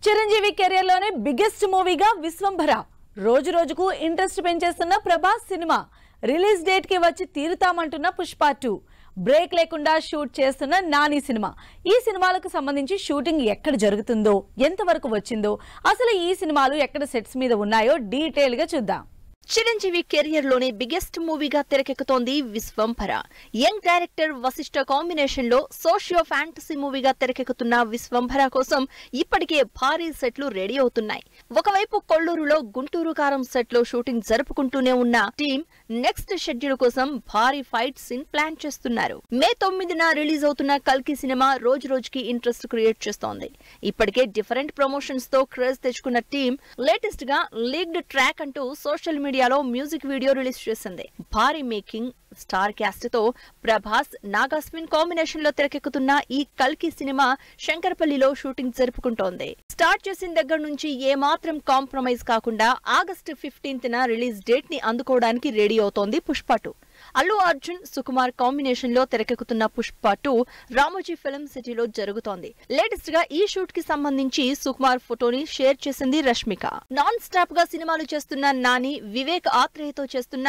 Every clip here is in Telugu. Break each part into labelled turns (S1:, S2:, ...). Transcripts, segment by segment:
S1: చిరంజీవి కెరీర్ లోనే బిగ్గెస్ట్ మూవీగా విశ్వంభర రోజు రోజుకు ఇంట్రెస్ట్ పెంచేస్తున్న ప్రభాస్ సినిమా రిలీజ్ డేట్ కి వచ్చి తీరుతామంటున్న పుష్ప 2 బ్రేక్ లేకుండా షూట్ చేస్తున్న నాని సినిమా ఈ సినిమాలకు సంబంధించి షూటింగ్ ఎక్కడ జరుగుతుందో ఎంతవరకు వచ్చిందో అసలు ఈ సినిమాలు ఎక్కడ సెట్స్ మీద ఉన్నాయో డీటెయిల్ గా చూద్దాం.
S2: చిరంజీవి కెరియర్ లోనే బిగ్గెస్ట్ మూవీగా తెరకెక్కుతోంది Vishwambhara. Young director Vasishta combination లో సోషియో ఫ్యాంటసీ మూవీగా తెరకెక్కుతున్న విశ్వంభర కోసం ఇప్పటికే భారీ సెట్లు రెడీ అవుతున్నాయి. ఒకవైపు కొల్లూరులో గుంటూరు కారం సెట్ లో షూటింగ్ జరుపుకుంటూనే ఉన్న టీం నెక్స్ట్ షెడ్యూల్ కోసం భారీ ఫైట్ సీన్ ప్లాన్ చేస్తున్నారు. మే 9న రిలీజ్ అవుతున్న కల్కి సినిమా రోజు రోజుకి ఇంట్రెస్ట్ క్రియేట్ చేస్తోంది. ఇప్పటికే డిఫరెంట్ ప్రమోషన్స్ తో క్రేజ్ తెచ్చుకున్న టీం లేటెస్ట్ గా లీక్డ్ ట్రాక్ అంటూ సోషల్ మీడియాలో మ్యూజిక్ వీడియో రిలీజ్ చేసింది. భారీ మేకింగ్ స్టార్ క్యాస్ట్ తో ప్రభాస్ నాగాస్విన్ కాంబినేషన్ లో తెరకెక్కుతున్న ఈ కల్కి సినిమా శంకరపల్లిలో షూటింగ్ జరుపుకుంటోంది. స్టార్ట్ చేసిన దగ్గర నుంచి ఏమాత్రం కాంప్రమైజ్ కాకుండా ఆగస్టు 15న రిలీజ్ డేట్ ని అందుకోవడానికి రెడీ అవుతోంది పుష్ప 2. అల్లు అర్జున్ సుకుమార్ కాంబినేషన్ లో తెరకెక్కుతున్న పుష్ప 2 రామోజీ ఫిల్మ్ సిటీలో జరుగుతోంది. లేటెస్ట్ గా ఈ షూట్ కి సంబంధించి సుకుమార్ ఫోటోని షేర్ చేసింది రష్మిక. నాన్ స్టాప్ గా సినిమాలు చేస్తున్న నాని వివేక్ ఆత్రేయతో చేస్తున్న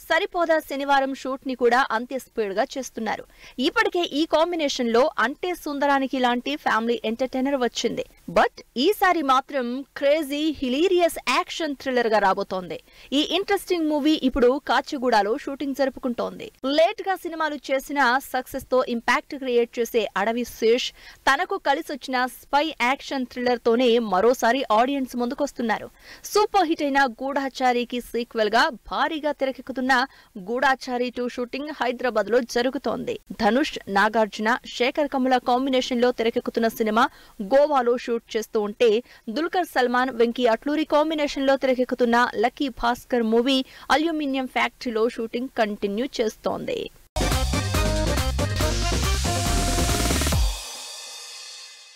S2: సరిపోదా శనివారం షూట్ ని కూడా అంతే స్పీడ్ గా చేస్తున్నారు. ఇప్పటికే ఈ కాంబినేషన్ లో అంటే సుందరానికి లాంటి ఫ్యామిలీ ఎంటర్టైనర్ వచ్చింది. బట్ ఈసారి మాత్రం క్రేజీ హిలీరియస్ యాక్షన్ థ్రిల్లర్ గా రాబోతోంది. ఈ ఇంట్రెస్టింగ్ మూవీ ఇప్పుడు కాచిగూడలో షూటింగ్ జరుపుకుంటోంది. లేట్ గా సినిమాలు చేసిన సక్సెస్ తో ఇంపాక్ట్ క్రియేట్ చేసే అడవి శేష్ తనకు కలిసొచ్చిన స్పై యాక్షన్ థ్రిల్లర్ తోనే మరోసారి ఆడియన్స్ ముందుకొస్తున్నారు. సూపర్ హిట్ అయిన గూఢాచారికి సీక్వెల్ గా భారీగా తెరకెక్కుతున్న గూఢాచారి 2 షూటింగ్ హైదరాబాద్ లో జరుగుతోంది. ధనుష్, నాగార్జున, శేఖర్ కమల కాంబినేషన్ లో తెరకెక్కుతున్న సినిమా గోవాలో షూట్ చేస్తూ ఉంటే దుల్కర్ సల్మాన్, వెంకీ అట్లూరి కాంబినేషన్ లో తెరకెక్కుతున్న లక్కీ భాస్కర్ మూవీ అల్యూమినియం ఫ్యాక్టరీలో షూటింగ్ కంటిన్యూ చేస్తోంది.